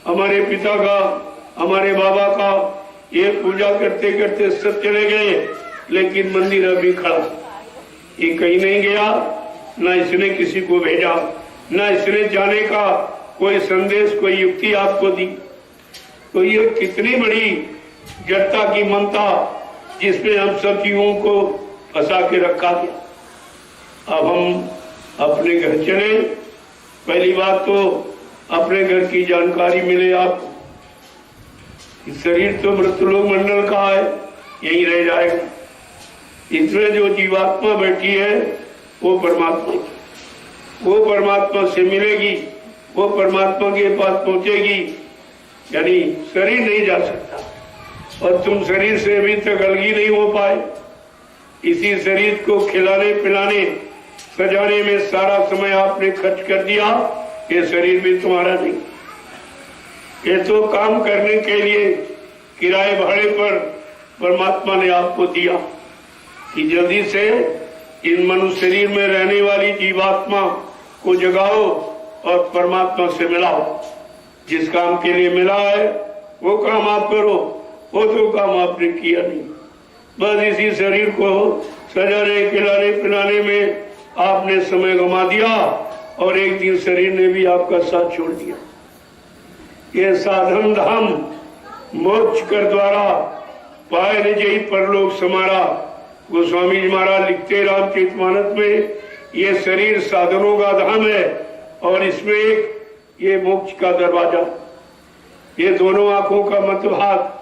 हमारे पिता का, हमारे बाबा का, ये पूजा करते करते सब चले गए, लेकिन मंदिर अभी खड़ा। ये कहीं नहीं गया, न इसने किसी को भेजा, न इसने जाने का कोई संदेश, कोई युक्ति आपको दी। तो ये कितनी बड़ी जड़ता की ममता जिसमें हम सब जीवों को फंसा के रखा गया। अब हम अपने घर चले। पहली बात तो अपने घर की जानकारी मिले आपको। शरीर तो मृत्युलोक मंडल का है, यही रह जाएगा। इसमें जो जीवात्मा बैठी है वो परमात्मा की, वो परमात्मा से मिलेगी, वो परमात्मा के पास पहुंचेगी। यानी शरीर नहीं जा सकता और तुम शरीर से अभी तक अलग ही नहीं हो पाए। इसी शरीर को खिलाने पिलाने सजाने में सारा समय आपने खर्च कर दिया। ये शरीर भी तुम्हारा नहीं, ये तो काम करने के लिए किराए भाड़े पर परमात्मा ने आपको दिया कि जल्दी से इन मनुष्य शरीर में रहने वाली जीवात्मा को जगाओ और परमात्मा से मिलाओ। जिस काम के लिए मिला है वो काम आप करो, वो तो काम आपने किया नहीं। बस इसी शरीर को सजाने खिलाने पिलाने में आपने समय गंवा दिया और एक दिन शरीर ने भी आपका साथ छोड़ दिया। ये साधन धाम मोक्ष कर द्वारा पाए निजई परलोक समारा। गोस्वामी जी महाराज लिखते रामचरितमानस में, ये शरीर साधनों का धाम है और इसमें एक ये मोक्ष का दरवाजा। ये दोनों आंखों का मध्य भाग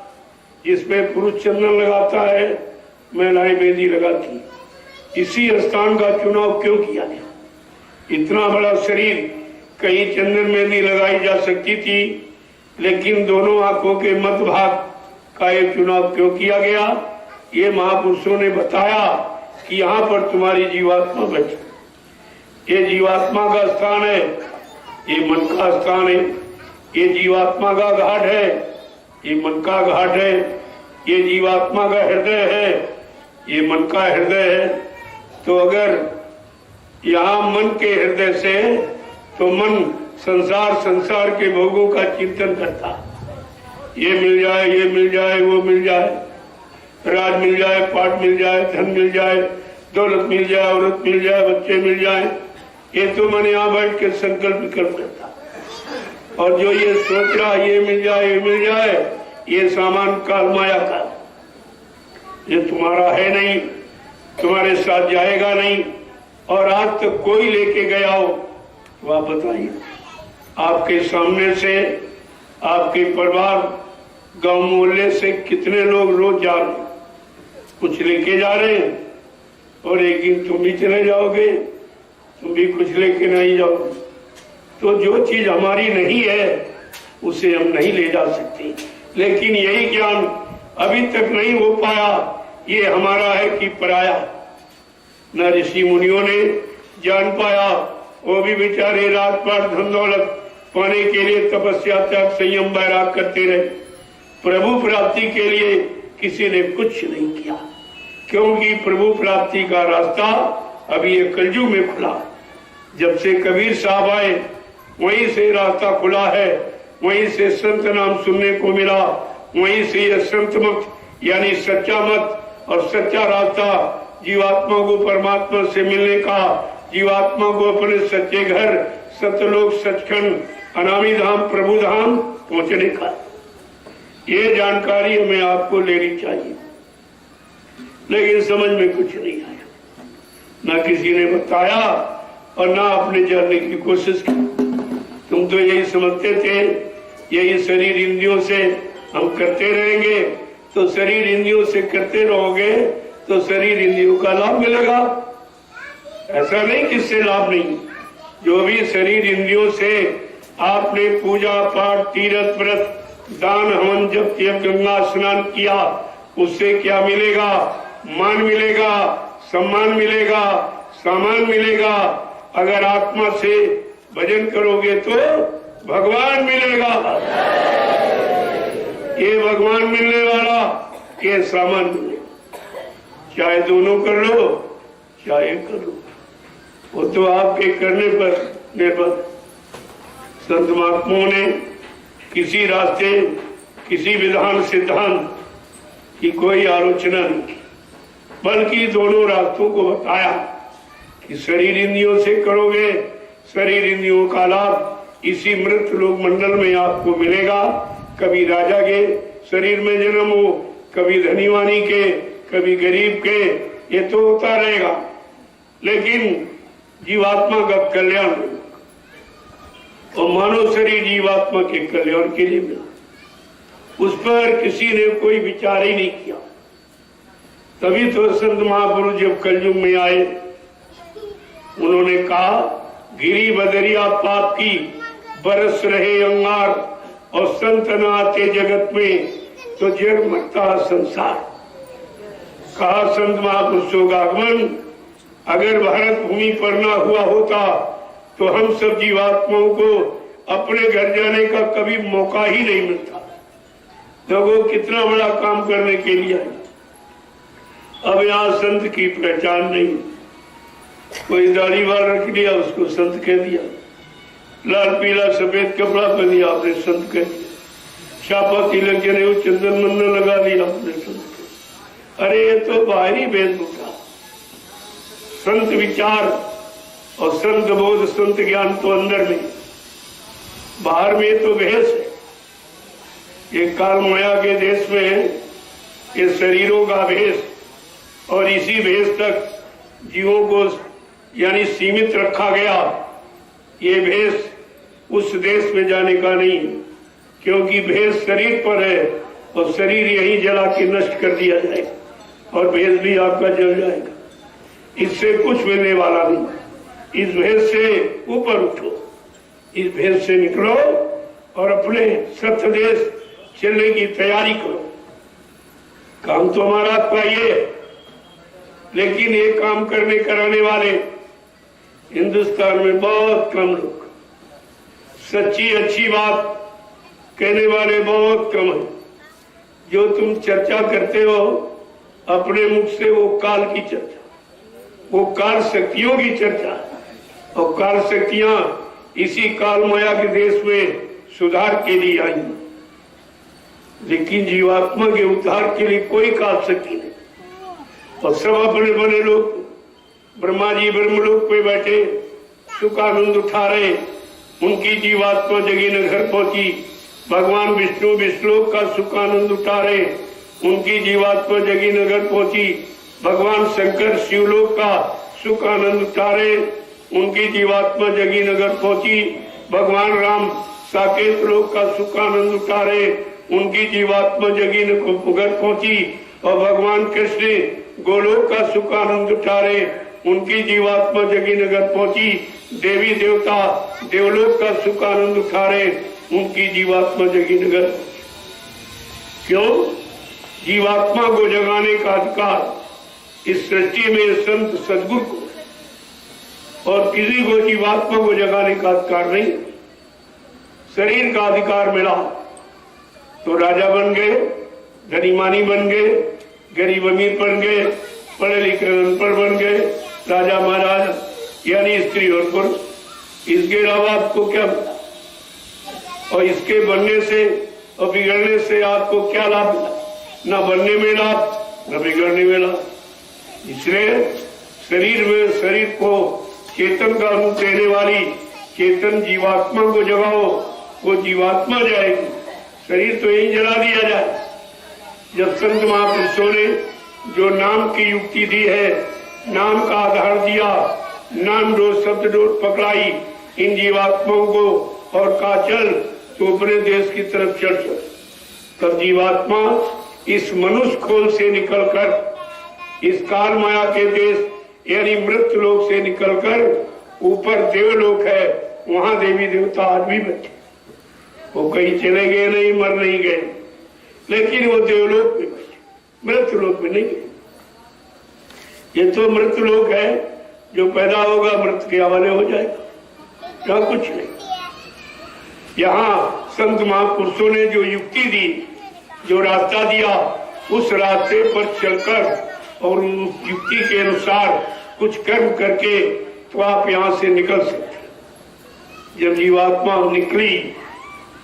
जिसमें पुरुष चंदन लगाता है, महिलाएं मेहंदी लगाती। इसी स्थान का चुनाव क्यों किया गया? इतना बड़ा शरीर, कहीं चंदन मेहंदी लगाई जा सकती थी, लेकिन दोनों आंखों के मध्य भाग का ये चुनाव क्यों किया गया? ये महापुरुषों ने बताया कि यहाँ पर तुम्हारी जीवात्मा बैठी। ये जीवात्मा का स्थान है, ये मन का स्थान है। ये जीवात्मा का घाट है, ये मन का घाट है। ये जीवात्मा का हृदय है, ये मन का हृदय है। तो अगर यहाँ मन के हृदय से, तो मन संसार के भोगों का चिंतन करता, ये मिल जाए, ये मिल जाए, वो मिल जाए, राज मिल जाए, पाठ मिल जाए, धन मिल जाए, दौलत मिल जाए, औरत मिल जाए, बच्चे मिल जाए। ये तो मन यहाँ बैठ के संकल्प विकल्प करता। और जो ये सोच रहा ये मिल जाए, ये मिल जाए, ये सामान काल माया का, ये तुम्हारा है नहीं, तुम्हारे साथ जाएगा नहीं। और आज तक कोई लेके गया हो तो आप बताइए। आपके सामने से, आपके परिवार, गांव मोहल्ले से कितने लोग रोज जा रहे हैं, कुछ लेके जा रहे हैं, और एक दिन तुम भी चले जाओगे, तुम भी कुछ लेके नहीं जाओगे। तो जो चीज हमारी नहीं है उसे हम नहीं ले जा सकते। लेकिन यही ज्ञान अभी तक नहीं हो पाया, ये हमारा है कि पराया। न ऋषि मुनियों ने जान पाया, वो भी बेचारे राजपाट धन दौलत पाने के लिए तपस्या त्याग संयम वैराग करते रहे। प्रभु प्राप्ति के लिए किसी ने कुछ नहीं किया, क्योंकि प्रभु प्राप्ति का रास्ता अभी ये कलयुग में खुला। जब से कबीर साहब आए वहीं से रास्ता खुला है, वहीं से संत नाम सुनने को मिला, वहीं से ये संत मत यानी सच्चा मत और सच्चा रास्ता जीवात्मा को परमात्मा से मिलने का, जीवात्मा को अपने सच्चे घर सतलोक सचखंड अनामी धाम प्रभु धाम पहुंचने का, ये जानकारी हमें आपको लेनी चाहिए। लेकिन समझ में कुछ नहीं आया, ना किसी ने बताया और ना आपने जानने की कोशिश की। तुम तो यही समझते थे यही शरीर इंद्रियों से हम करते रहेंगे, तो शरीर इंद्रियों से करते रहोगे तो शरीर इंद्रियों का लाभ मिलेगा। ऐसा नहीं कि इससे लाभ नहीं। जो भी शरीर इंद्रियों से आपने पूजा पाठ तीर्थ व्रत दान हवन जप यज्ञ गंगा स्नान किया, उससे क्या मिलेगा? मान मिलेगा, सम्मान मिलेगा, सामान मिलेगा। अगर आत्मा से भजन करोगे तो भगवान मिलेगा। ये भगवान मिलने वाला, ये सामान मिलेगा। चाहे दोनों कर लो, चाहे कर लो, वो तो आपके करने पर निर्भर। संत महात्माओं ने किसी रास्ते, किसी विधान सिद्धांत की कोई आलोचना नहीं, बल्कि दोनों रास्तों को बताया कि शरीर इंद्रियों से करोगे, शरीर इंद्रियों का लाभ इसी मृत लोक मंडल में आपको मिलेगा। कभी राजा के शरीर में जन्म हो, कभी धनीवानी के, कभी गरीब के, ये तो होता रहेगा, लेकिन जीवात्मा का कल्याण और मानव शरीर जीवात्मा के कल्याण के लिए मिला, उस पर किसी ने कोई विचार ही नहीं किया। तभी तो संत महापुरुष जब कलयुग में आए, उन्होंने कहा गिरी बदरिया पाप की बरस रहे अंगार, और संत न आते जगत में तो जग मरता संसार। कहा संत महापुरुषों का आगमन अगर भारत भूमि पर ना हुआ होता तो हम सब जीवात्माओं को अपने घर जाने का कभी मौका ही नहीं मिलता। लोगों कितना बड़ा काम करने के लिए आए। अब यहाँ संत की पहचान नहीं, कोई दाढ़ी वाल रख लिया उसको संत कह दिया, लाल पीला सफेद कपड़ा पहन लिया आपने संत कह दिया, छापा तिलक जने चंदन मंदन लगा दिया आपने संत कह दिया। अरे ये तो बाहरी वेशभूषा, संत विचार और संत बोध संत ज्ञान तो अंदर में, बाहर में तो भेष है। ये काल माया के देश में ये शरीरों का भेष, और इसी भेष तक जीवों को यानी सीमित रखा गया। ये भेष उस देश में जाने का नहीं, क्योंकि भेष शरीर पर है और शरीर यही जला के नष्ट कर दिया जाएगा और भेष भी आपका जल जाएगा। इससे कुछ मिलने वाला नहीं। इस भेष से ऊपर उठो, इस भेष से निकलो और अपने सत्य देश चलने की तैयारी करो। काम तो हमारा चाहिए, लेकिन ये काम करने कराने वाले हिंदुस्तान में बहुत कम लोग, सच्ची अच्छी बात कहने वाले बहुत कम है। जो तुम चर्चा करते हो अपने मुख से, वो काल की चर्चा, वो काल शक्तियों की चर्चा, और काल शक्तियां इसी काल माया के देश में सुधार के लिए आई, लेकिन जीवात्मा के उद्धार के लिए कोई काल शक्ति नहीं। और सब अपने बने लोग, ब्रह्मा जी ब्रह्मलोक पे बैठे सुख आनंद उठा रहे, उनकी जीवात्मा जगी न घर पहुंची। भगवान विष्णु विष्णुलोक का सुख आनंद उठा रहे, उनकी जीवात्मा जगी न घर पहुंची। भगवान शंकर शिवलोक का सुख आनंद उठा रहे, उनकी जीवात्मा जगी न घर पहुंची। भगवान राम साकेत लोक का सुख आनंद उठा रहे, उनकी जीवात्मा जगी न घर पहुंची। और भगवान कृष्ण गोलोक का सुख आनंद उठा रहे, उनकी जीवात्मा जगी नगर पहुंची। देवी देवता देवलोक का सुख आनंद उठा रहे, उनकी जीवात्मा जगी नगर। क्यों? जीवात्मा को जगाने का अधिकार इस सृष्टि में संत सदगुरु को, और किसी को जीवात्मा को जगाने का अधिकार नहीं। शरीर का अधिकार मिला तो राजा बन गए, धनी मानी बन गए, गरीब अमीर बन गए, पढ़े लिखे अनपढ़ बन गए, राजा महाराज यानी स्त्री और पुरुष। इसके अलावा आपको क्या, और इसके बनने से और बिगड़ने से आपको क्या लाभ? न बनने में लाभ, न बिगड़ने में लाभ। इसलिए शरीर को चेतन का रूप देने वाली चेतन जीवात्मा को जगाओ, वो जीवात्मा जाएगी। शरीर तो यही जला दिया जाए। जब संत महापुरुषों ने जो नाम की युक्ति दी है, नाम का आधार दिया, नाम डोर शब्द डोर पकड़ाई इन जीवात्माओं को और का चल तो अपने देश की तरफ चल। तब जीवात्मा इस मनुष्य खोल से निकलकर इस काल माया के देश यानी मृत लोक से निकलकर ऊपर देवलोक है, वहां देवी देवता आज भी बैठे। वो कहीं चले गए नहीं, मर नहीं गए, लेकिन वो देवलोक में बैठे, मृत लोक में नहीं गए। ये तो मृत लोक है, जो पैदा होगा मृत के हवाले हो जाएगा, यहाँ कुछ नहीं। यहाँ संत महापुरुषों ने जो युक्ति दी, जो रास्ता दिया, उस रास्ते पर चलकर और उस युक्ति के अनुसार कुछ कर्म करके तो आप यहाँ से निकल सकते। जब जीवात्मा निकली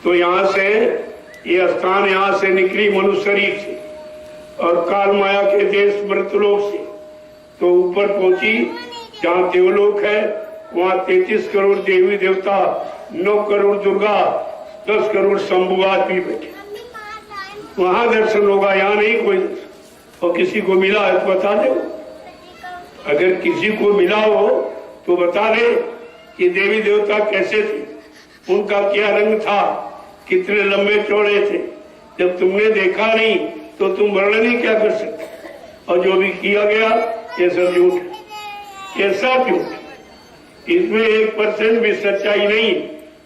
तो यहाँ से ये स्थान यहाँ से निकली मनुष्य शरीर से और काल माया के देश मृतलोक से तो ऊपर पहुंची जहाँ देवलोक है। वहाँ 33 करोड़ देवी देवता, 9 करोड़ दुर्गा, 10 करोड़ शंभुवाद भी बैठे। वहां दर्शन होगा, यहाँ नहीं कोई दर्शन। और किसी को मिला है तो बता दो, अगर किसी को मिला हो तो बता दे कि देवी देवता कैसे थे, उनका क्या रंग था, कितने लंबे चौड़े थे। जब तुमने देखा नहीं तो तुम वर्णन ही क्या कर सकते। और जो भी किया गया ये सब झूठ है, ये सब झूठ। इसमें 1% भी सच्चाई नहीं।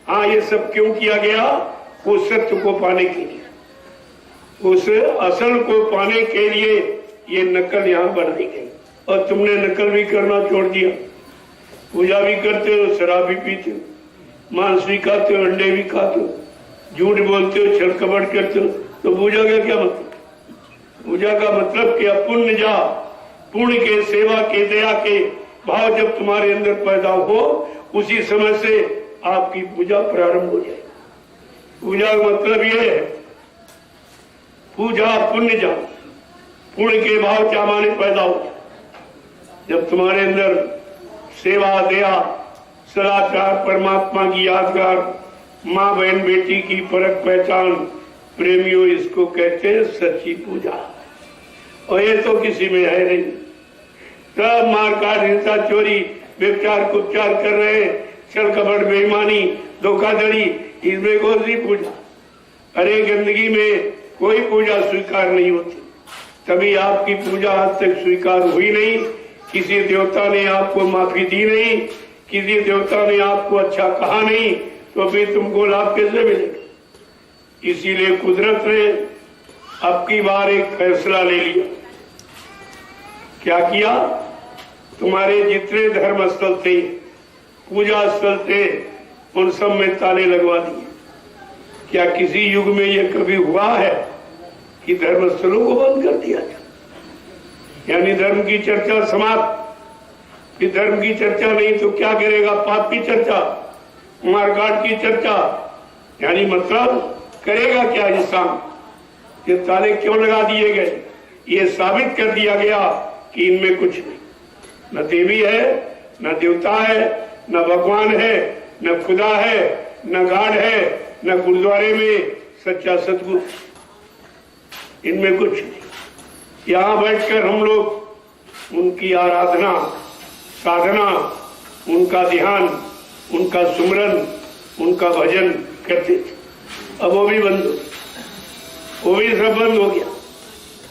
हाँ, ये सब क्यों किया गया? उस सत्य को पाने के लिए, उस असल को पाने के लिए ये नकल यहाँ बनाई गई। और तुमने नकल भी करना छोड़ दिया। पूजा भी करते हो, शराब भी पीते हो, मांस भी खाते हो, अंडे भी खाते हो, झूठ बोलते हो, छल कपट करते हो। तो पूजा का क्या मतलब? पूजा का मतलब कि पुण्य जा, पुण्य के, सेवा के, दया के भाव जब तुम्हारे अंदर पैदा हो, उसी समय से आपकी पूजा प्रारंभ हो जाए। पूजा का मतलब ये है, पूजा पुण्य जा, पुण्य के भाव क्या माने पैदा हो। जब तुम्हारे अंदर सेवा, दया, सदाचार, परमात्मा की यादगार, माँ बहन बेटी की परख पहचान, प्रेमियों, इसको कहते हैं सच्ची पूजा। और ये तो किसी में है नहीं। सब मारकाट, हिंसा, चोरी, व्यभिचार, कुपचार कर रहे हैं, छल कपट, बेईमानी, धोखाधड़ी, इसमें कौन सी पूजा? अरे गंदगी में कोई पूजा स्वीकार नहीं होती। तभी आपकी पूजा आज तक स्वीकार हुई नहीं। किसी देवता ने आपको माफी दी नहीं, किसी देवता ने आपको अच्छा कहा नहीं, तो फिर तुमको लाभ कैसे मिलेगा? इसीलिए कुदरत ने अब की बार एक फैसला ले लिया। क्या किया? तुम्हारे जितने धर्म स्थल थे, पूजा स्थल थे, उन सब में ताले लगवा दिए। क्या किसी युग में यह कभी हुआ है कि धर्म स्थलों को बंद कर दिया जाए? यानी धर्म की चर्चा समाप्त। फिर धर्म की चर्चा नहीं तो क्या करेगा? पाप की चर्चा, मारकाट की चर्चा, यानी मतलब करेगा क्या इंसान? ये ताले क्यों लगा दिए गए? ये साबित कर दिया गया कि इनमें कुछ नहीं, न देवी है, न देवता है, न भगवान है, न खुदा है, न गाड है, न गुरुद्वारे में सच्चा सतगुरु, इनमें कुछ नहीं। यहाँ बैठकर हम लोग उनकी आराधना, साधना, उनका ध्यान, उनका सुमरन, उनका भजन करते थे। अब वो भी बंद हो, वो भी सब बंद हो गया।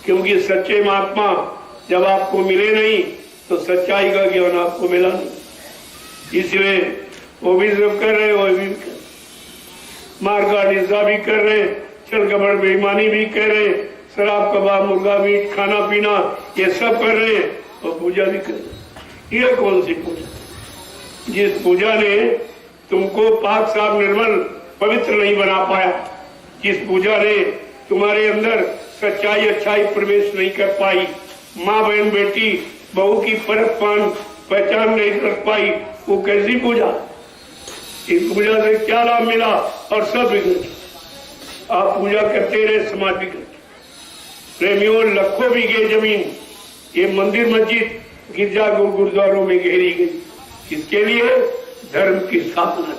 क्योंकि सच्चे महात्मा जब आपको मिले नहीं तो सच्चाई का ज्ञान आपको मिला नहीं। इसलिए वो भी सब कर रहे, वो भी कर, मारकाट, हिंसा भी कर रहे, छल कपट, बेईमानी भी कर रहे, शराब, कबाब, मुर्गा मीट, खाना पीना, ये सब कर रहे हैं और पूजा भी कर रहे। ये कौन सी पूजा? जिस पूजा ने तुमको पाक साफ निर्मल पवित्र नहीं बना पाया, जिस पूजा ने तुम्हारे अंदर सच्चाई, अच्छाई प्रवेश नहीं कर पाई, माँ बहन बेटी बहू की परख पहचान नहीं कर पाई, वो कैसी पूजा? इस पूजा से क्या लाभ मिला? और सब बिगड़। आप पूजा करते रहे, समाज बिगड़। प्रेमियों, लाखों बीघे जमीन, ये मंदिर, मस्जिद, गिरजा, गुरुद्वारों में घेरी गई। किसके लिए? धर्म की स्थापना।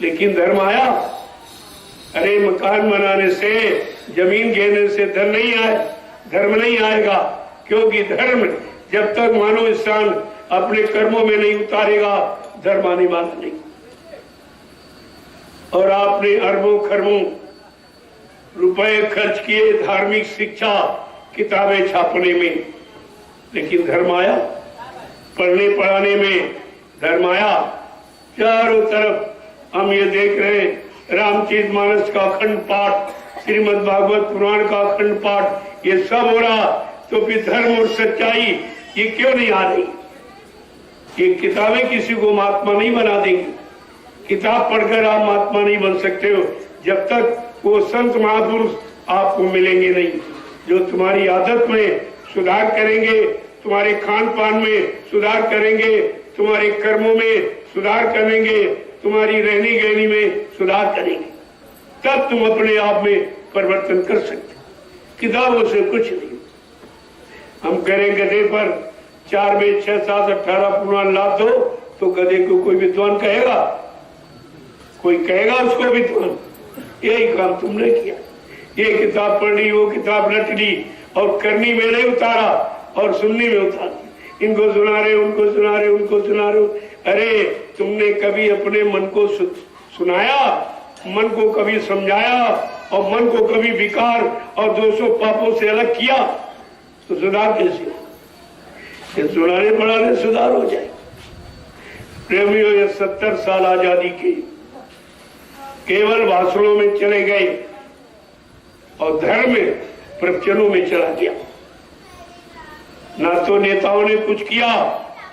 लेकिन धर्म आया? अरे मकान बनाने से, जमीन घेरने से धर्म नहीं आए, धर्म नहीं आएगा। क्योंकि धर्म जब तक मानव इंसान अपने कर्मों में नहीं उतारेगा, धर्म आने वाला नहीं। और आपने अरबों खरबों रुपए खर्च किए धार्मिक शिक्षा, किताबें छापने में, लेकिन धर्म आया? पढ़ने पढ़ाने में धर्म आया? चारों तरफ हम ये देख रहे हैं, रामचरितमानस का अखंड पाठ, श्रीमद् भागवत पुराण का अखंड पाठ, ये सब हो रहा। तो फिर धर्म और सच्चाई ये क्यों नहीं आ रही? ये किताबें किसी को महात्मा नहीं बना देंगी। किताब पढ़कर आप महात्मा नहीं बन सकते हो जब तक वो संत महापुरुष आपको मिलेंगे नहीं, जो तुम्हारी आदत में सुधार करेंगे, तुम्हारे खान पान में सुधार करेंगे, तुम्हारे कर्मों में सुधार करेंगे, तुम्हारी रहनी गहनी में सुधार करेंगे। तब तुम अपने आप में परिवर्तन कर सकते। किताबों से कुछ नहीं। हम करें गधे पर 4 में 6 7 18 पुराण लाद दो तो गधे को कोई विद्वान कहेगा? कोई कहेगा उसको विद्वान? यही काम तुमने किया। ये किताब पढ़नी, वो किताब रट ली और करनी में नहीं उतारा और सुनने में उतारा। इनको सुना रहे, उनको सुना रहे, उनको सुना रहे। अरे तुमने कभी अपने मन को सुनाया, मन को कभी समझाया और मन को कभी विकार और दोषों पापों से अलग किया तो सुधार कैसे? ये सुनाने पढ़ाने सुधार हो जाए। प्रेमियों, ये 70 साल आजादी के केवल भाषणों में चले गए और धर्म प्रवचनों में चला गया। ना तो नेताओं ने कुछ किया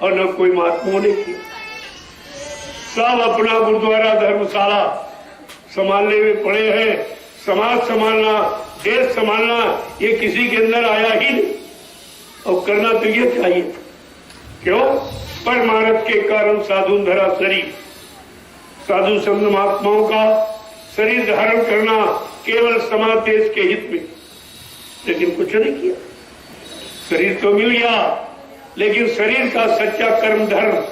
और न कोई महात्माओं ने किया। सब अपना गुरुद्वारा धर्मशाला संभालने में पड़े हैं। समाज संभालना, देश संभालना ये किसी के अंदर आया ही नहीं और करना तो ये चाहिए। क्यों? परमार्थ के कारण साधु धरा शरीर। साधु संत महात्माओं का शरीर धारण करना केवल समाज देश के हित में, लेकिन कुछ नहीं किया। शरीर तो मिल गया, लेकिन शरीर का सच्चा कर्म धर्म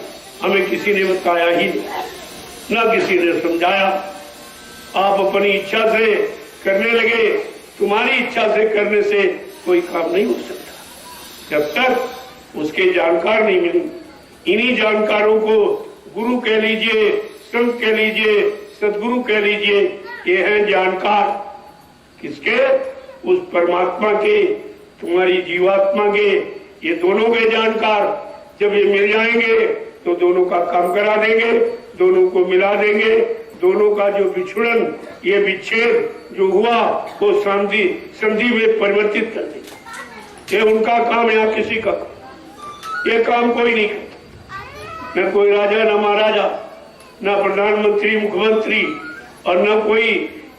हमें किसी ने बताया ही नहीं, न किसी ने समझाया। आप अपनी इच्छा से करने लगे। तुम्हारी इच्छा से करने से कोई काम नहीं हो सकता जब तक उसके जानकार नहीं मिले। इन्हीं जानकारों को गुरु कह लीजिए, संत कह लीजिए, सदगुरु कह लीजिए। ये हैं जानकार। किसके? उस परमात्मा के, तुम्हारी जीवात्मा के, ये दोनों के जानकार। जब ये मिल जाएंगे तो दोनों का काम करा देंगे, दोनों को मिला देंगे। दोनों का जो विछुड़न, ये विच्छेद जो हुआ वो संधि में परिवर्तित कर देगा। ये उनका काम है, यहाँ किसी का ये काम कोई नहीं करता। न कोई राजा, न महाराजा, न प्रधानमंत्री, मुख्यमंत्री और न कोई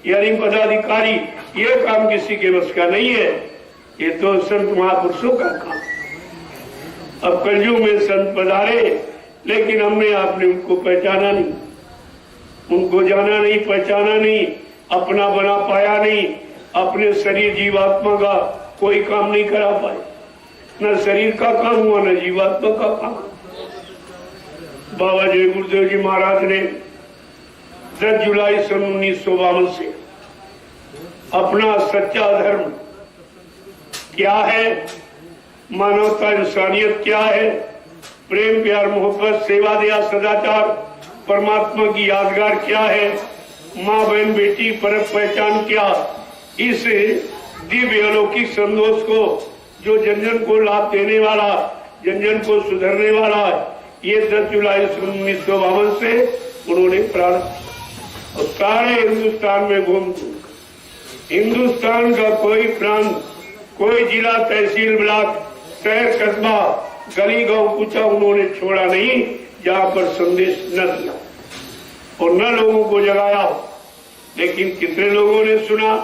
यानी पदाधिकारी। ये काम किसी के बस का नहीं है। ये तो संत महापुरुषों का काम। अब कलयुग में संत पधारे, लेकिन हमने आपने उनको पहचाना नहीं, उनको जाना नहीं, पहचाना नहीं, अपना बना पाया नहीं। अपने शरीर जीवात्मा का कोई काम नहीं करा पाए। न शरीर का काम हुआ, न जीवात्मा का काम। बाबा जय गुरुदेव जी महाराज ने 10 जुलाई सन 1952 से अपना सच्चा धर्म क्या है, मानवता इंसानियत क्या है, प्रेम प्यार मोहब्बत सेवा दया सदाचार परमात्मा की यादगार क्या है, माँ बहन बेटी परख पहचान क्या, इस दिव्य अलौकिक संदेश को जो जन जन को लाभ देने वाला, जन जन को सुधरने वाला, ये 10 जुलाई 1952 से उन्होंने प्रारंभ और सारे हिंदुस्तान में घूम, हिंदुस्तान का कोई प्रांत, कोई जिला, तहसील, ब्लॉक, शहर, कस्बा, गली गांव पूछा उन्होंने छोड़ा नहीं जहां पर संदेश न दिया और न लोगों को जगाया। लेकिन कितने लोगों ने सुना,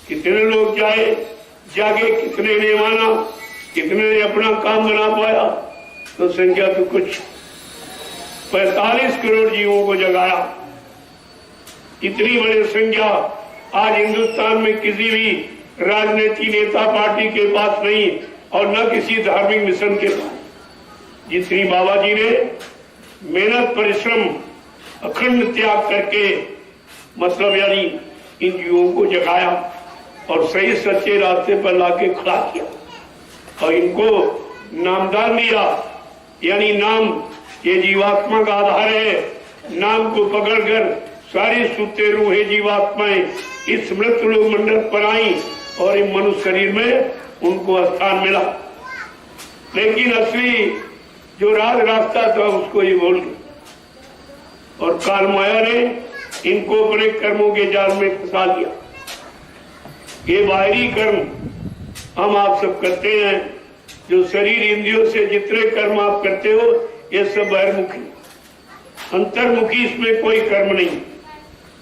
कितने लोग जागे, कितने ने माना, कितने ने अपना काम बना पाया? तो संख्या तो कुछ 45 करोड़ जीवों को जगाया। इतनी बड़ी संख्या आज हिंदुस्तान में किसी भी राजनीति नेता पार्टी के पास नहीं और न किसी धार्मिक मिशन के पास। जितनी बाबा जी ने मेहनत परिश्रम अखंड त्याग करके मतलब यानी इन जीवों को जगाया और सही सच्चे रास्ते पर लाके खड़ा किया और इनको नामदान दिया। यानी नाम ये जीवात्मा का आधार है। नाम को पकड़कर सारी सुते रूहें जीवात्माएं इस मृत लोक मंडल पर आई और इन मनुष्य शरीर में उनको स्थान मिला। लेकिन असली जो रास्ता था उसको ये भूल गए और काल माया ने इनको अपने कर्मों के जाल में फंसा दिया। ये बाहरी कर्म हम आप सब करते हैं, जो शरीर इंद्रियों से जितने कर्म आप करते हो ये सब बहिर्मुखी, अंतर्मुखी इसमें कोई कर्म नहीं।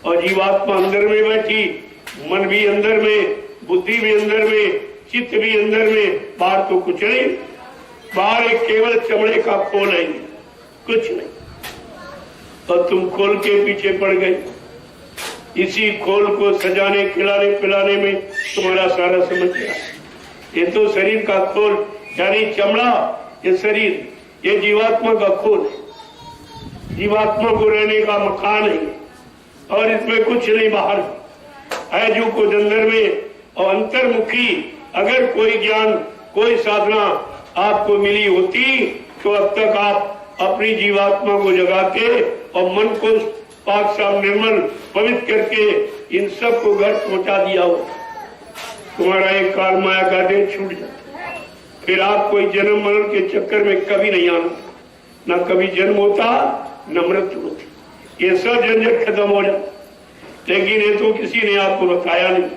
और जीवात्मा अंदर में बैठी, मन भी अंदर में, बुद्धि भी अंदर में, चित्त भी अंदर में, बाहर तो कुछ नहीं। बाहर एक केवल चमड़े का खोल है, कुछ नहीं। और तुम खोल के पीछे पड़ गए। इसी खोल को सजाने खिलाने पिलाने में तुम्हारा सारा समझ गया। ये तो शरीर का खोल यानी चमड़ा, ये शरीर, ये जीवात्मा का खोल, जीवात्मा को रहने का मकान है और इसमें कुछ नहीं बाहर है। जो को अंदर में और अंतर्मुखी अगर कोई ज्ञान कोई साधना आपको मिली होती तो अब तक आप अपनी जीवात्मा को जगा के और मन को पाक साफ निर्मल पवित्र करके इन सब को घर पहुंचा दिया हो। तुम्हारा एक काल माया का देह छूट जाता, फिर आप कोई जन्म मरण के चक्कर में कभी नहीं आना, ना कभी जन्म होता न मृत्यु होती। ये सब झंझट खत्म हो जाता, लेकिन ये तो किसी ने आपको बताया नहीं।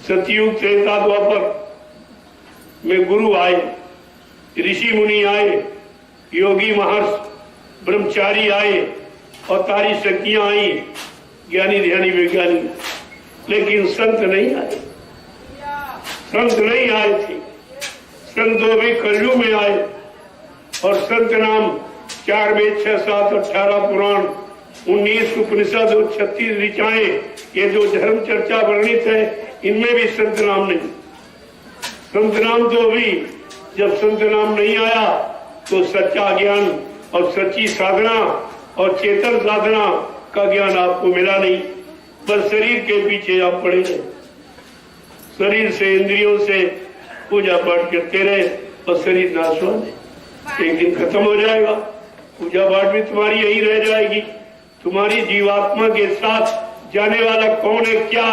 सतयुग त्रेता द्वापर में गुरु आए, ऋषि मुनि आए, योगी महर्षि ब्रह्मचारी आए, अवतारी शक्तियां आई, ज्ञानी ध्यानी वैज्ञानिक, लेकिन संत नहीं आए। संत नहीं आए थे। संत तो अभी कलयुग में आए और संत नाम 4 वेद 6 7 18 पुराण 19 उपनिषद और 36 ऋचाएं, ये जो धर्म चर्चा वर्णित है इनमें भी संत नाम नहीं। संत नाम तो अभी, जब संत नाम नहीं आया तो सच्चा ज्ञान और सच्ची साधना और चेतन साधना का ज्ञान आपको मिला नहीं। बस शरीर के पीछे आप पड़े रहे, शरीर से इंद्रियों से पूजा पाठ करते रहे और शरीर नाशवान है, एक दिन खत्म हो जाएगा। पूजा पाठ भी तुम्हारी यही रह जाएगी। तुम्हारी जीवात्मा के साथ जाने वाला कौन है, क्या,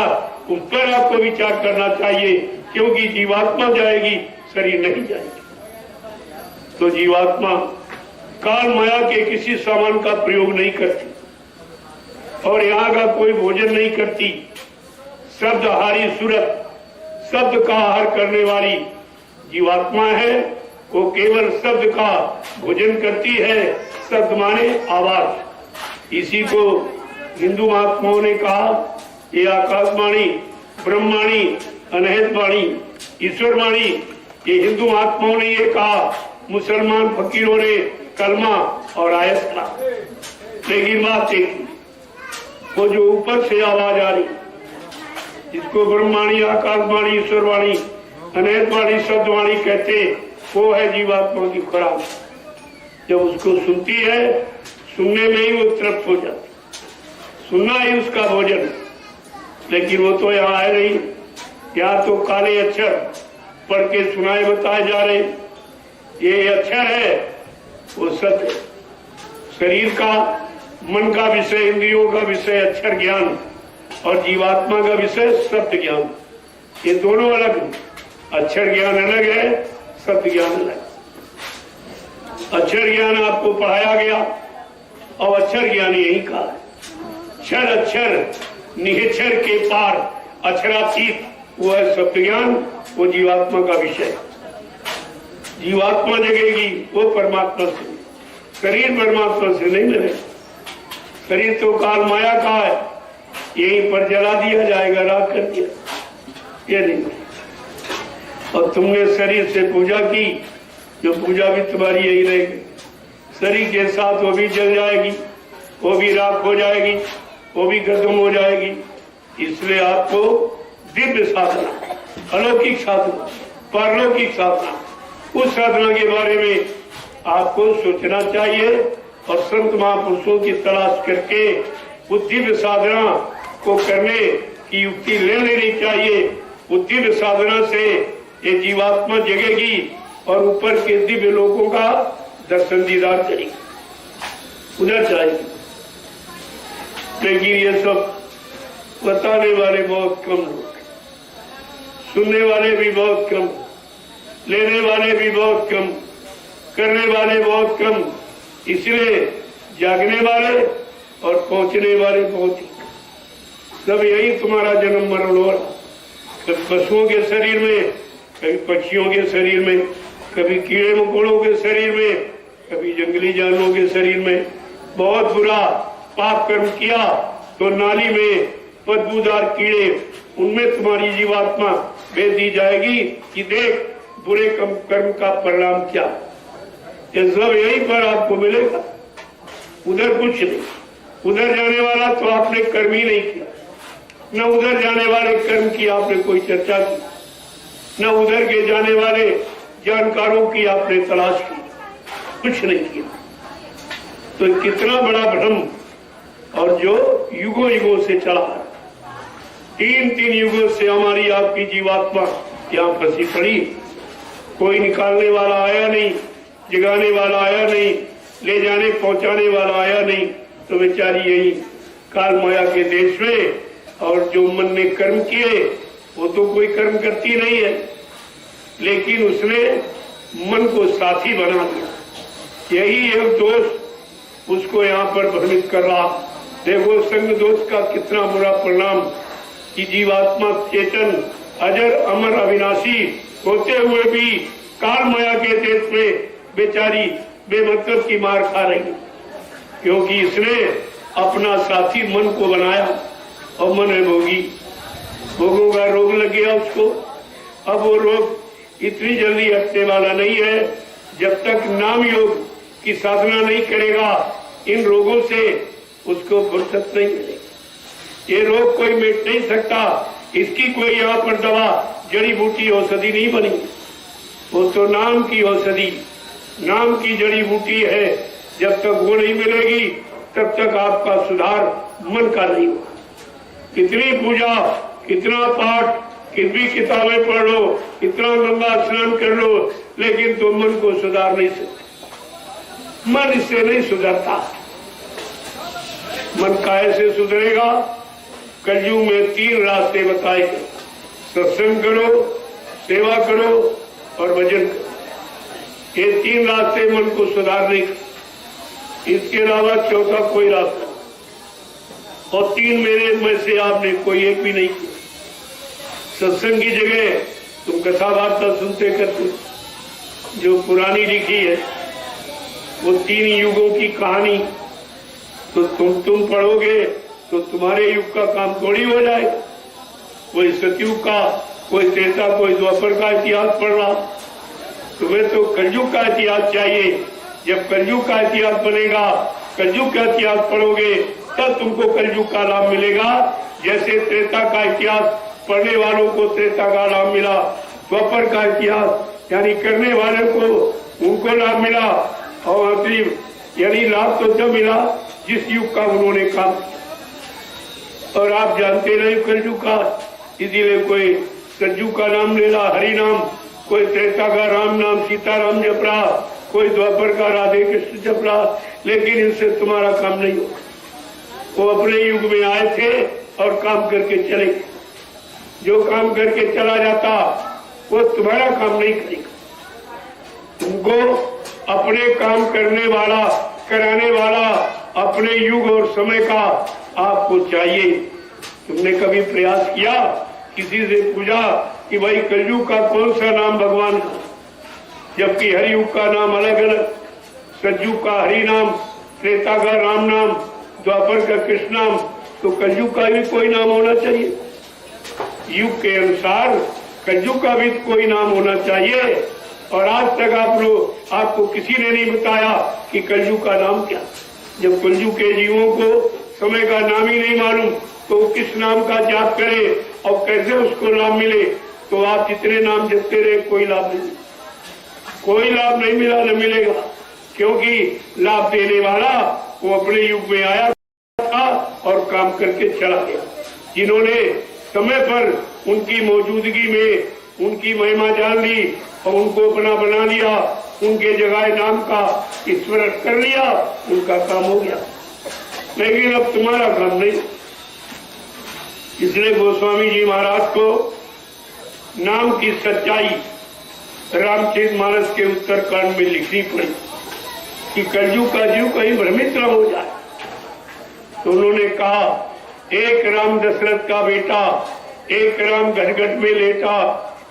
उस पर आपको विचार करना चाहिए, क्योंकि जीवात्मा जाएगी, शरीर नहीं जाएगी। तो जीवात्मा काल माया के किसी सामान का प्रयोग नहीं करती और यहाँ का कोई भोजन नहीं करती। शब्द हारी सूरत, शब्द का आहार करने वाली जीवात्मा है, वो केवल शब्द का भोजन करती है। शब्द माने आवाज। इसी को हिंदू महात्माओं ने कहा, ये आकाशवाणी, ब्रह्मवाणी, अनहद वाणी, ईश्वर वाणी, ये हिंदू महात्माओं ने ये कहा। मुसलमान फकीरों ने कलमा और आयत कहा। लेकिन बात एक, वो जो ऊपर से आवाज आ रही, जिसको ब्रह्मवाणी, आकाशवाणी, ईश्वरवाणी, अनहदवाणी, शब्दवाणी कहते, वो है जीवात्मा की खुराक। जब उसको सुनती है, सुनने में ही वो तृप्त हो जाती, सुनना ही उसका भोजन। लेकिन वो तो यहाँ है नहीं, यहाँ तो काले अक्षर पढ़ के सुनाए बताए जा रहे। ये अक्षर है वो सत्य, शरीर का, मन का विषय, इंद्रियों का विषय अक्षर ज्ञान और जीवात्मा का विषय सत्य ज्ञान। ये दोनों अलग है। अक्षर ज्ञान अलग है, सत्य ज्ञान अलग। अक्षर ज्ञान आपको पढ़ाया गया और अक्षर ज्ञान यही कहा, क्षर अक्षर निहक्षर के पार अक्षरातीत, वो है सत्य ज्ञान, वो जीवात्मा का विषय। जीवात्मा जगेगी वो परमात्मा से, शरीर परमात्मा से नहीं मिलेगा। शरीर तो काल माया का है, यहीं पर जला दिया जाएगा, राख कर दिया, ये नहीं। और तुमने शरीर से पूजा की, जो पूजा भी तुम्हारी यही रहेगी। शरीर के साथ वो भी जल जाएगी, वो भी राख हो जाएगी, वो भी खत्म हो जाएगी। इसलिए आपको दिव्य साधना, अलौकिक साधना, पारलौकिक साधना, उस साधना के बारे में आपको सोचना चाहिए और संत महापुरुषों की तलाश करके उस दिव्य साधना को करने की युक्ति ले लेनी चाहिए। उस दिव्य साधना से ये जीवात्मा जगेगी और ऊपर के दिव्य लोगों का दर्शन दीदार करेगी, उधर जाएगी। लेकिन ये सब बताने वाले बहुत कम लोग, सुनने वाले भी बहुत कम, लेने वाले भी बहुत कम, करने वाले बहुत कम। इसलिए जागने वाले और पहुंचने वाले बहुत ही। सब यही तुम्हारा जन्म मरण हो रहा, कभी पशुओं के शरीर में, कभी पक्षियों के शरीर में, कभी कीड़े मकोड़ों के शरीर में, कभी जंगली जानवरों के शरीर में। बहुत बुरा पाप कर्म किया तो नाली में बदबूदार कीड़े, उनमें तुम्हारी जीवात्मा भेज दी जाएगी कि देख बुरे कर्म का परिणाम क्या। ये सब यहीं पर आपको मिलेगा, उधर कुछ नहीं। उधर जाने वाला तो आपने कर्म ही नहीं किया, न उधर जाने वाले कर्म की आपने कोई चर्चा की, न उधर के जाने वाले जानकारों की आपने तलाश की, कुछ नहीं किया। तो कितना बड़ा भ्रम, और जो युगों युगों से चला, तीन युगों से हमारी आपकी जीवात्मा यहाँ फंसी पड़ी। कोई निकालने वाला आया नहीं, जगाने वाला आया नहीं, ले जाने पहुंचाने वाला आया नहीं, तो बेचारी यही काल माया के देश में। और जो मन ने कर्म किए वो तो कोई कर्म करती नहीं है, लेकिन उसने मन को साथी बना दिया। यही एक दोष उसको यहाँ पर भ्रमित कर रहा। देखो संग दोष का कितना बुरा परिणाम कि जीवात्मा चेतन अजर अमर अविनाशी होते हुए भी काल माया के देश में बेचारी बेमतलब की मार खा रही, क्योंकि इसने अपना साथी मन को बनाया और मन है भोगी। भोगों का रोग लग गया उसको। अब वो रोग इतनी जल्दी हटने वाला नहीं है जब तक नाम योग की साधना नहीं करेगा। इन रोगों से उसको फुर्सत नहीं मिलेगी। ये रोग कोई मिट नहीं सकता, इसकी कोई यहाँ पर दवा जड़ी बूटी औषधि नहीं बनी। वो तो नाम की औषधि, नाम की जड़ी बूटी है। जब तक वो नहीं मिलेगी तब तक आपका सुधार मन का नहीं होगा। कितनी पूजा, कितना पाठ, कितनी किताबें पढ़ लो, कितना गंगा स्नान कर लो, लेकिन तो मन को सुधार नहीं सकते। मन इससे नहीं सुधरता। मन कैसे सुधरेगा? कलयुग में 3 रास्ते बताए गए, सत्संग करो, सेवा करो और भजन करो। ये 3 रास्ते मन को सुधारने के, इसके अलावा चौथा कोई रास्ता नहीं। और 3 मेरे में से आपने कोई एक भी नहीं किया। सत्संग की जगह तुम कथा वार्ता सुनते करते, जो पुरानी लिखी है वो 3 युगों की कहानी, तो तुम पढ़ोगे तो तुम्हारे युग का काम थोड़ी हो जाए। कोई सतयुग का, कोई त्रेता, कोई द्वापर का इतिहास पढ़ रहा। तुम्हें तो कलयुग का इतिहास चाहिए। जब कलयुग का इतिहास बनेगा, कलयुग का इतिहास पढ़ोगे तब तुमको कलयुग का लाभ मिलेगा। जैसे त्रेता का इतिहास पढ़ने वालों को त्रेता का लाभ मिला, द्वापर का इतिहास यानी करने वाले को उनको लाभ मिला, और अंतिम यानी लाभ तो जब मिला जिस युग का उन्होंने काम किया। और आप जानते नहीं कलयुग का, इसीलिए कोई सज्जू का नाम ले रहा, हरि नाम, कोई त्रेता का राम नाम सीताराम जप रहा, कोई द्वापर का राधे कृष्ण जप रहा, लेकिन इनसे तुम्हारा काम नहीं होगा। वो अपने युग में आए थे और काम करके चले गए। जो काम करके चला जाता वो तुम्हारा काम नहीं करेगा। तुमको अपने काम करने वाला, कराने वाला अपने युग और समय का आपको चाहिए। तुमने कभी प्रयास किया, किसी से पूछा कि भाई कलयुग का कौन सा नाम भगवान का, जबकि हरि युग का नाम अलग अलग। सतयुग का हरि नाम, त्रेता का राम नाम, द्वापर का कृष्ण नाम, तो कलयुग का भी कोई नाम होना चाहिए। युग के अनुसार कलयुग का भी कोई नाम होना चाहिए। और आज तक आपको किसी ने नहीं बताया कि कलयुग का नाम क्या। जब कलयुग के जीवों को समय का नाम ही नहीं मालूम तो वो किस नाम का जाप करे और कैसे उसको लाभ मिले। तो आप जितने नाम जपते रहे कोई लाभ नहीं, कोई लाभ नहीं मिला, न मिलेगा। क्योंकि लाभ देने वाला वो अपने युग में आया था और काम करके चला गया। जिन्होंने समय पर उनकी मौजूदगी में उनकी महिमा जान ली और उनको अपना बना लिया, उनके जगह नाम का स्मरण कर लिया, उनका काम हो गया। लेकिन अब तुम्हारा काम नहीं। इसलिए गोस्वामी जी महाराज को नाम की सच्चाई रामचरितमानस के उत्तरकांड में लिखनी पड़ी कि कलयुग का जीव कहीं भ्रमित न हो जाए। तो उन्होंने कहा, एक राम दशरथ का बेटा, एक राम घटघट में लेटा,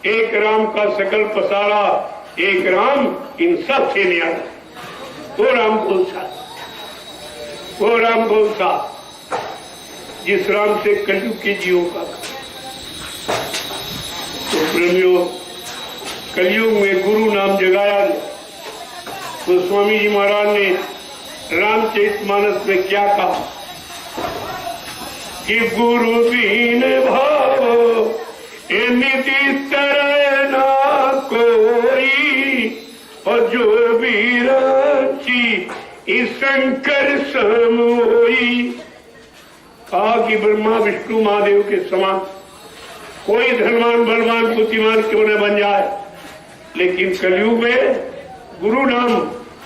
एक राम का सकल पसारा, एक राम इन सब से न्यारा। वो राम कौन सा? वो राम कौन सा जिस राम से कलयुग के जीवों का। तो प्रेमियों, कलयुग में गुरु नाम जगाया गया। तो स्वामी जी महाराज ने रामचरितमानस में क्या कहा कि गुरु बीन भावो ए निधि तरह ना कोई, और जो भी रांची इस शंकर समोई। कहा कि ब्रह्मा विष्णु महादेव के समान कोई धनवान बलवान बुद्धिमान क्यों न बन जाए, लेकिन कलयुग में गुरु नाम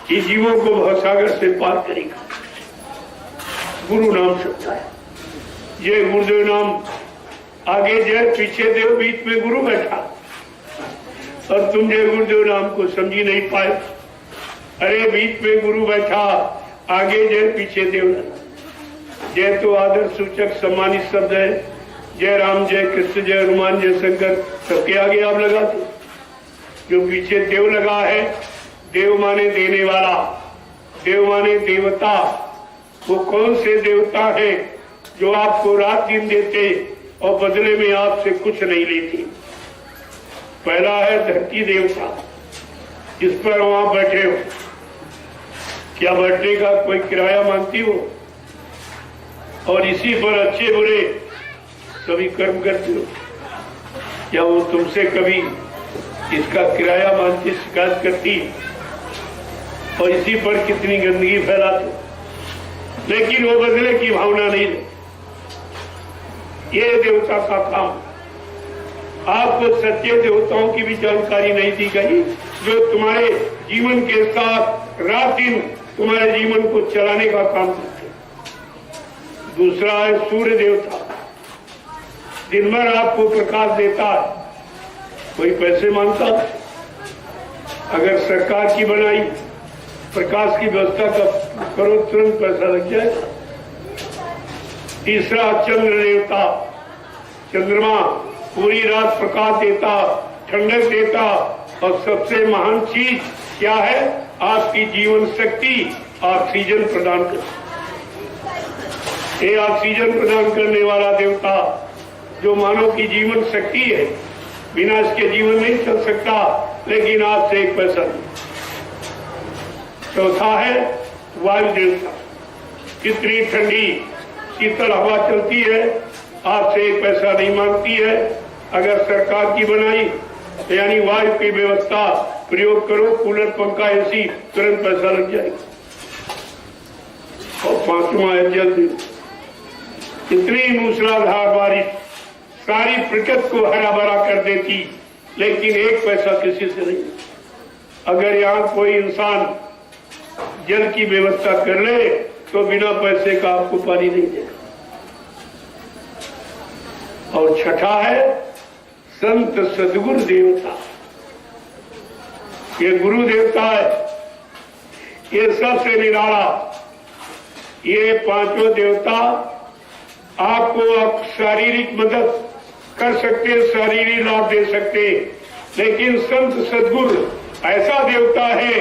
ही जीवों को भवसागर से पार करेगा। गुरु नाम सच्चा है। ये गुरुदेव नाम आगे जय पीछे देव, बीच में गुरु बैठा, और तुम जय गुरुदेव नाम को समझी नहीं पाए। अरे बीच में गुरु बैठा, आगे जय पीछे देव। जय तो आदर सूचक सम्मानित शब्द है। जय राम, जय कृष्ण, जय हनुमान, जय शंकर, सबके आगे आप लगाते। जो पीछे देव लगा है, देव माने देने वाला, देव माने देवता। वो कौन से देवता है जो आपको रात दिन देते और बदले में आपसे कुछ नहीं लेते? पहला है धरती देवता, जिस पर वहां बैठे हो। क्या बैठने का कोई किराया मांगती हो? और इसी पर अच्छे बुरे सभी कर्म करते हो। क्या वो तुमसे कभी इसका किराया मांगती, शिकायत करती? और इसी पर कितनी गंदगी फैलाते, लेकिन वो बदले की भावना नहीं ले। ये देवता का काम। आपको सच्चे देवताओं की भी जानकारी नहीं दी गई, जो तुम्हारे जीवन के साथ रात दिन तुम्हारे जीवन को चलाने का काम करते। दूसरा है सूर्य देवता, दिन भर आपको प्रकाश देता है। कोई पैसे मांगता? अगर सरकार की बनाई प्रकाश की व्यवस्था करो, तुरंत पैसा लग जाएगा। तीसरा चंद्र देवता, चंद्रमा पूरी रात प्रकाश देता, ठंडक देता, और सबसे महान चीज क्या है? आपकी जीवन शक्ति ऑक्सीजन प्रदान करता। ये ऑक्सीजन प्रदान करने वाला देवता जो मानव की जीवन शक्ति है, बिना इसके जीवन नहीं चल सकता, लेकिन आपसे एक पैसा नहीं। चौथा है वायु देवता, कितनी ठंडी शीतल हवा चलती है, आपसे एक पैसा नहीं मांगती है। अगर सरकार की बनाई यानी वायु की व्यवस्था प्रयोग करो, कूलर, पंखा, एसी, तुरंत पैसा लग जाएगा। और पांचवा है जल देवता, इतनी मूसलाधार बारिश सारी प्रकृति को हरा भरा कर देती, लेकिन एक पैसा किसी से नहीं। अगर यहाँ कोई इंसान जल की व्यवस्था कर ले तो बिना पैसे का आपको पानी नहीं देगा। और छठा है संत सदगुरु देवता, ये गुरु देवता है, ये सबसे निराला। ये पांचों देवता आपको शारीरिक मदद कर सकते, शारीरिक लाभ दे सकते, लेकिन संत सदगुरु ऐसा देवता है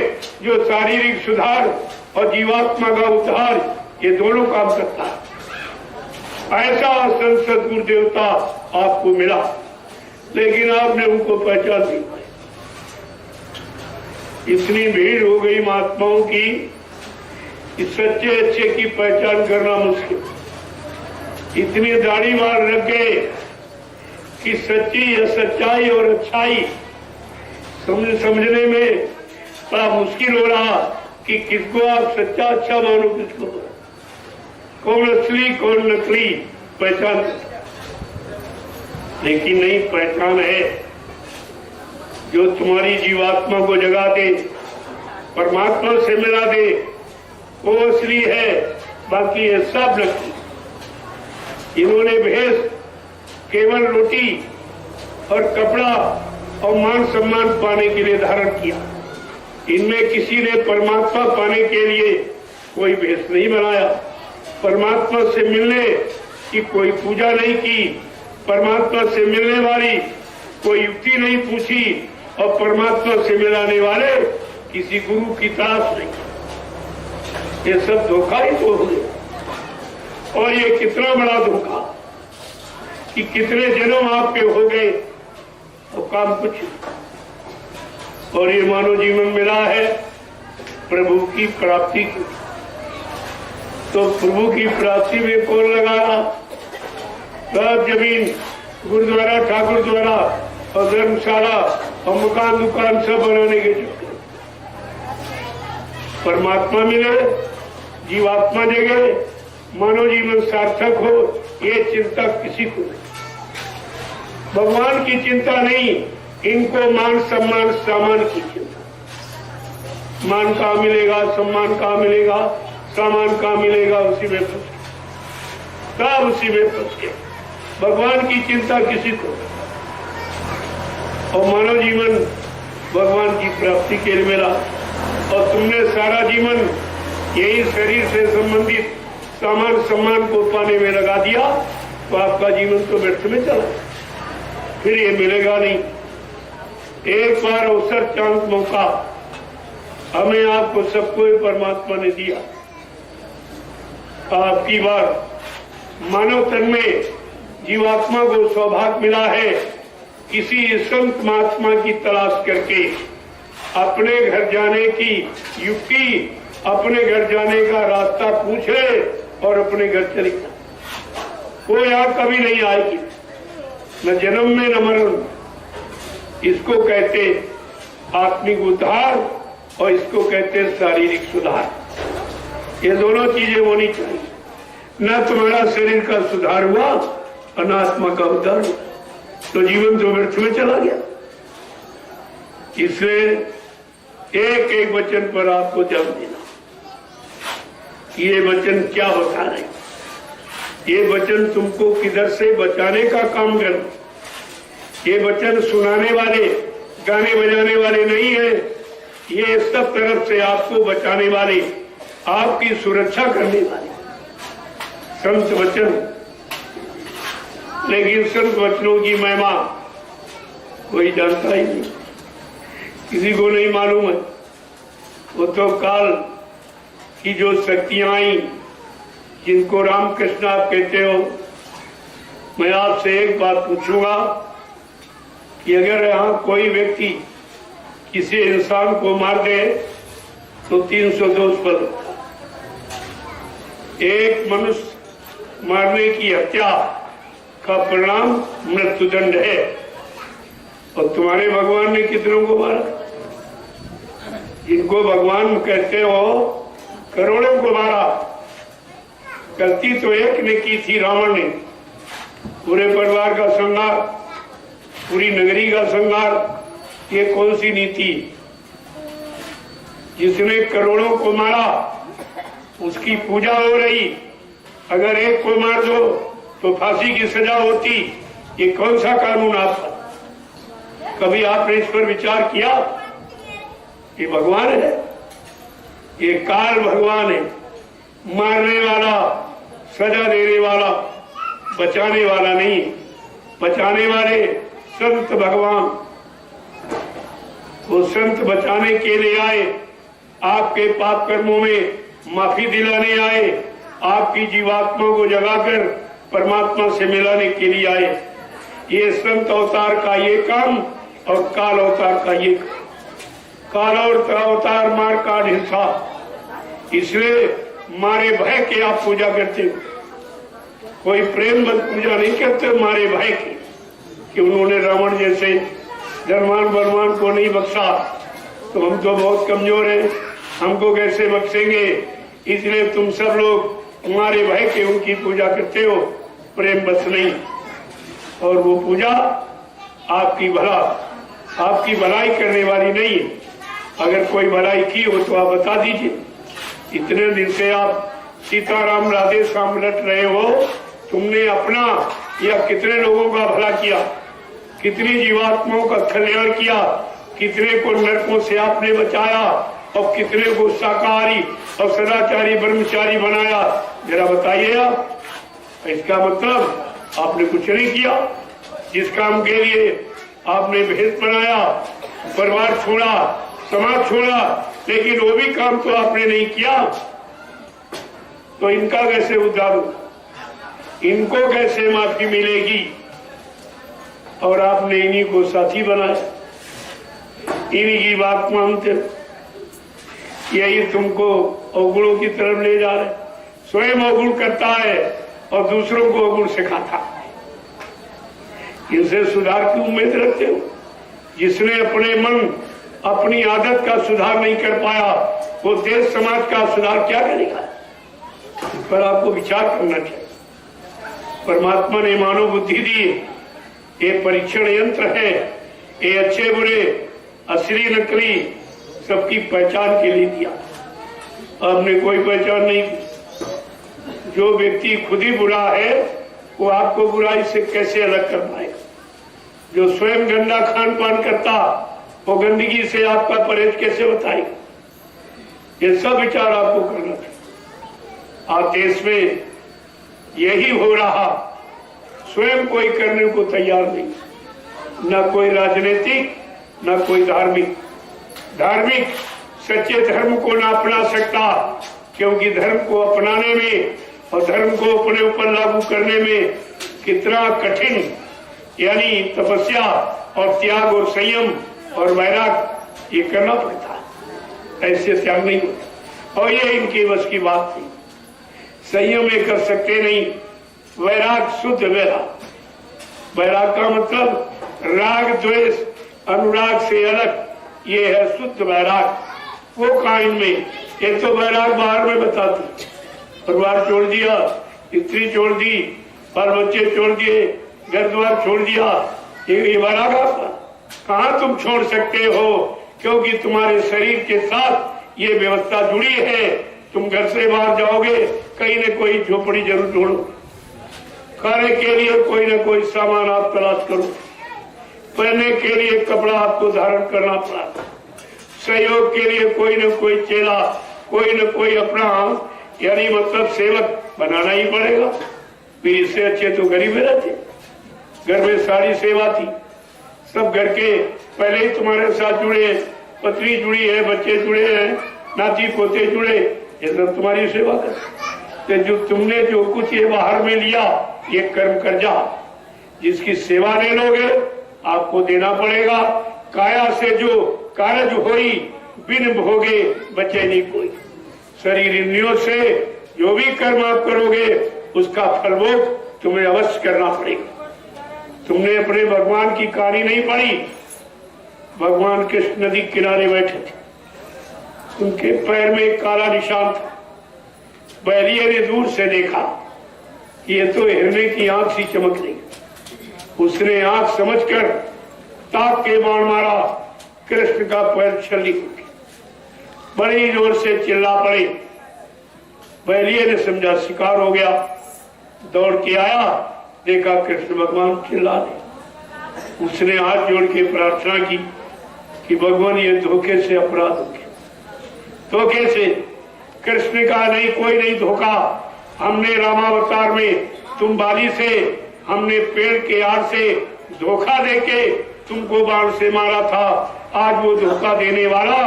जो शारीरिक सुधार और जीवात्मा का उद्धार, ये दोनों काम करता है। ऐसा संत सदगुरु देवता आपको मिला, लेकिन आपने उनको पहचान नहीं पाई। इतनी भीड़ हो गई महात्माओं की कि सच्चे अच्छे की पहचान करना मुश्किल। इतनी दाढ़ी मार रख गए कि सच्ची या सच्चाई और अच्छाई समझने में बड़ा मुश्किल हो रहा कि किसको आप सच्चा अच्छा मानो, किसको कौन असली कौन नकली पहचान। लेकिन नहीं, पहचान है जो तुम्हारी जीवात्मा को जगा दे, परमात्मा से मिला दे, वो असली है, बाकी ये सब नकली। इन्होंने भेष केवल रोटी और कपड़ा और मान सम्मान पाने के लिए धारण किया। इनमें किसी ने परमात्मा पाने के लिए कोई भेष नहीं बनाया, परमात्मा से मिलने की कोई पूजा नहीं की, परमात्मा से मिलने वाली कोई युक्ति नहीं पूछी, और परमात्मा से मिलाने वाले किसी गुरु की तलाश नहीं। ये सब धोखा ही तो हो गया। और ये कितना बड़ा धोखा कि कितने जन्म आपके हो गए और काम कुछ। और ये मानव जीवन मिला है प्रभु की प्राप्ति की। तो प्रभु की प्राप्ति में कौन लगा रहा? सब जमीन गुरुद्वारा, ठाकुर द्वारा और धर्मशाला और मकान दुकान सब बनाने के चक्कर। परमात्मा मिले, जीवात्मा जगे, मानव जीवन सार्थक हो, ये चिंता किसी को नहीं। भगवान की चिंता नहीं, इनको मान सम्मान सामान की चिंता। मान कहाँ मिलेगा, सम्मान कहाँ मिलेगा, सामान कहाँ मिलेगा, उसी में फंस गए, सब उसी में फंस गए। भगवान की चिंता किसी को। और मानव जीवन भगवान की प्राप्ति के लिए मिला, और तुमने सारा जीवन यही शरीर से संबंधित सामान सम्मान को पाने में लगा दिया, तो आपका जीवन तो व्यर्थ में चला, फिर ये मिलेगा नहीं। एक बार अवसर, चांस, मौका हमें आपको सबको परमात्मा ने दिया। आपकी बार मानव तन में जीवात्मा को सौभाग्य मिला है किसी संत महात्मा की तलाश करके अपने घर जाने की युक्ति, अपने घर जाने का रास्ता पूछे और अपने घर चली। वो यहाँ कभी नहीं आएगी, न जन्म में न मरण। इसको कहते आत्मिक उद्धार और इसको कहते शारीरिक सुधार। ये दोनों चीजें होनी चाहिए। न तुम्हारा शरीर का सुधार हुआ और न आत्मा का उद्धार हुआ, तो जीवन तो व्यर्थ में चला गया। इसलिए एक एक वचन पर आपको ध्यान देना। ये वचन क्या बता रहे? ये वचन तुमको किधर से बचाने का काम कर। ये वचन सुनाने वाले, गाने बजाने वाले नहीं है। ये सब तरफ से आपको बचाने वाले, आपकी सुरक्षा करने वाले संत वचन। लेकिन संत वचनों की महिमा कोई जानता ही नहीं, किसी को नहीं मालूम है। वो तो काल की जो शक्तियां आई, जिनको रामकृष्ण आप कहते हो, मैं आपसे एक बात पूछूंगा कि अगर यहाँ कोई व्यक्ति किसी इंसान को मार दे तो 302 पर एक मनुष्य मारने की हत्या का परिणाम मृत्युदंड है। और तुम्हारे भगवान ने कितनों को मारा? जिनको भगवान कहते हो करोड़ों को मारा। गलती तो एक ने की थी, रावण ने। पूरे परिवार का संहार, पूरी नगरी का संहार, ये कौन सी नीति? जिसने करोड़ों को मारा उसकी पूजा हो रही, अगर एक को मार दो तो फांसी की सजा होती। ये कौन सा कानून आपका? कभी आपने इस पर विचार किया? ये भगवान है, ये काल भगवान है, मारने वाला, सजा देने वाला, बचाने वाला नहीं। बचाने वाले संत भगवान। वो संत बचाने के लिए आए, आपके पाप कर्मों में माफी दिलाने आए, आपकी जीवात्मा को जगाकर परमात्मा से मिलाने के लिए आए। ये संत अवतार का ये काम और काल अवतार का ये काम। काल अवतार मार का हिस्सा, इसलिए मारे भय के आप पूजा करते हो। कोई प्रेम मत पूजा नहीं करते, मारे भय की कि उन्होंने रावण जैसे धर्मान बलवान को नहीं बख्शा, तो हम तो बहुत कमजोर हैं, हमको कैसे बख्शेंगे? इसलिए तुम सब लोग हमारे भय के उनकी पूजा करते हो, प्रेम बस नहीं। और वो पूजा आपकी भलाई करने वाली नहीं है। अगर कोई भलाई की हो तो आप बता दीजिए। इतने दिन से आप सीताराम राधे श्याम रट रहे हो, तुमने अपना या कितने लोगों का भला किया, कितनी जीवात्माओं का कल्याण किया, कितने को नरकों से आपने बचाया और कितने को शाकाहारी और सदाचारी ब्रह्मचारी बनाया, जरा बताइए आप। इसका मतलब आपने कुछ नहीं किया। जिस काम के लिए आपने भेद बनाया, परिवार छोड़ा, समाज छोड़ा, लेकिन वो भी काम तो आपने नहीं किया। तो इनका कैसे उद्धार हो? इनको कैसे माफी मिलेगी? और आपने इन्हीं को साथी बनाया, इन्हीं की बात मानते। यही तुमको अवगुणों की तरफ ले जा रहे। स्वयं अवगुण करता है और दूसरों को अवगुण सिखाता है। इनसे सुधार की उम्मीद रखते हो? जिसने अपने मन अपनी आदत का सुधार नहीं कर पाया वो देश समाज का सुधार क्या करेगा? इस पर आपको विचार करना चाहिए। परमात्मा ने मानव बुद्धि दी, ये परीक्षण यंत्र है, ये अच्छे बुरे असली नकली सबकी पहचान के लिए दिया। आपने कोई पहचान नहीं की। जो व्यक्ति खुद ही बुरा है वो आपको बुराई से कैसे अलग कर पाएगा? जो स्वयं गंदा खान पान करता वो गंदगी से आपका परहेज कैसे बताएगा? ये सब विचार आपको करना चाहिए। आज देश में यही हो रहा, स्वयं कोई करने को तैयार नहीं, न कोई राजनीतिक न कोई धार्मिक। धार्मिक सच्चे धर्म को न अपना सकता, क्योंकि धर्म को अपनाने में और धर्म को अपने ऊपर लागू करने में कितना कठिन, यानी तपस्या और त्याग और संयम और वैराग ये करना पड़ता है। ऐसे त्याग नहीं होता और ये इनकी बस की बात थी। संयम ये कर सकते नहीं, वैराग शुद्ध वैराग। वैराग का मतलब राग द्वेष अनुराग से अलग, ये है शुद्ध वैराग। वो कायम में ये तो वैराग बाहर में बताते, परिवार छोड़ दिया, स्त्री छोड़ दी, बाल बच्चे छोड़ दिए, घर द्वार छोड़ दिया, ये वैराग आपका। कहाँ तुम छोड़ सकते हो? क्योंकि तुम्हारे शरीर के साथ ये व्यवस्था जुड़ी है। तुम घर से बाहर जाओगे, कहीं न कोई झोपड़ी जरूर ढूंढो, खाने के लिए कोई न कोई सामान आप तलाश करो, पहनने के लिए कपड़ा आपको धारण करना पड़ा, सहयोग के लिए कोई न कोई चेला, कोई न कोई अपना यानी मतलब सेवक बनाना ही पड़ेगा। फिर इससे अच्छे तो गरीब में रहते। घर में सारी सेवा थी, सब घर के पहले ही तुम्हारे साथ जुड़े, पत्नी जुड़ी है, बच्चे जुड़े हैं, नाती पोते जुड़े, ये सब तुम्हारी सेवा कर। जो तुमने जो कुछ ये बाहर में लिया ये कर्म कर्जा, जिसकी सेवा ले लोगे आपको देना पड़ेगा। काया से जो कारज होई बिन भोगे बचे नहीं कोई। शरीर इंद्रियों से जो भी कर्म आप करोगे उसका फलभोग तुम्हें अवश्य करना पड़ेगा। तुमने अपने भगवान की कहानी नहीं पढ़ी? भगवान कृष्ण नदी किनारे बैठे थे, उनके पैर में एक काला निशान था। बैरिये ने दूर से देखा, ये तो हिरने की आंख सी चमक रही। उसने आंख समझकर ताक के बाण मारा, कृष्ण का पैर छली हो गया। बड़ी जोर से चिल्ला पड़े। बैरिये ने समझा शिकार हो गया, दौड़ के आया, देखा कृष्ण भगवान चिल्ला रहे। उसने हाथ जोड़ के प्रार्थना की कि भगवान ये धोखे से अपराध हो गया। धोखे से? कृष्ण का नहीं, कोई नहीं धोखा। हमने रामावतार में तुम बाली से, हमने पेड़ के आड़ से धोखा देके तुमको बाण से मारा था। आज वो धोखा देने वाला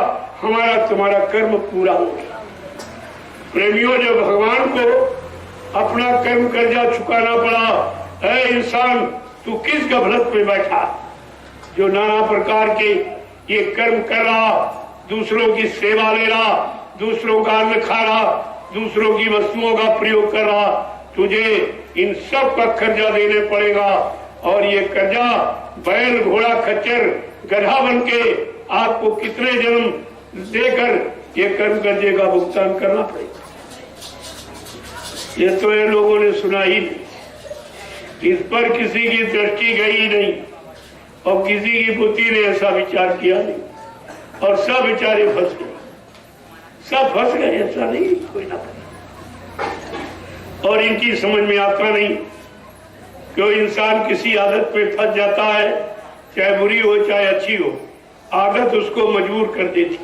हमारा तुम्हारा कर्म पूरा हो गया। प्रेमियों, जब भगवान को अपना कर्म कर्जा चुकाना पड़ा, ऐ इंसान तू किस गफलत में बैठा जो नाना प्रकार के ये कर्म कर रहा, दूसरों की सेवा ले रहा, दूसरों का अन्न खा रहा, दूसरों की वस्तुओं का प्रयोग कर रहा। तुझे इन सब का कर्जा देने पड़ेगा। और ये कर्जा बैल घोड़ा खच्चर गधा बन के आपको कितने जन्म देकर ये कर्म कर्जे का भुगतान करना पड़ेगा। ये तो ये लोगों ने सुना ही नहीं, इस पर किसी की दृष्टि गई नहीं और किसी की बुद्धि ने ऐसा विचार किया नहीं और सब विचारे फंस गए। सब फंस गए, ऐसा नहीं कोई ना। और इनकी समझ में आता नहीं क्यों इंसान किसी आदत पे फंस जाता है, चाहे बुरी हो चाहे अच्छी हो, आदत उसको मजबूर कर देती।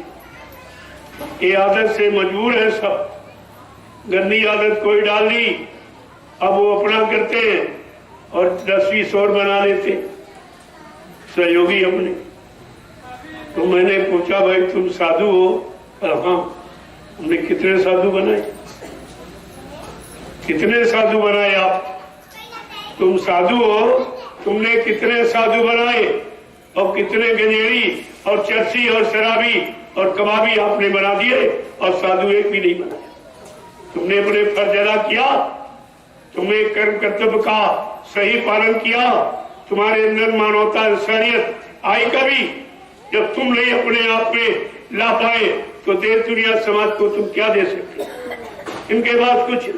ये आदत से मजबूर है सब। गंदी आदत कोई डाल दी, अब वो अपना करते हैं और 10-20 और बना लेते सहयोगी अपने। तो मैंने पूछा, भाई तुम साधु हो? हाँ। हमने कितने साधु बनाए? कितने साधु बनाए आप? तुम साधु हो, तुमने कितने साधु बनाए? और कितने गंजेड़ी और चर्सी और शराबी और कबाबी आपने बना दिए और साधु एक भी नहीं बनाया। तुमने अपने फर्ज अदा किया, तुमने कर्म कर्तव्य का सही पालन किया, तुम्हारे अंदर मानवता इंसानियत आई कभी जब तुम नहीं अपने आप में ला पाए तो देश दुनिया समाज को तुम क्या दे सकते? इनके बाद कुछ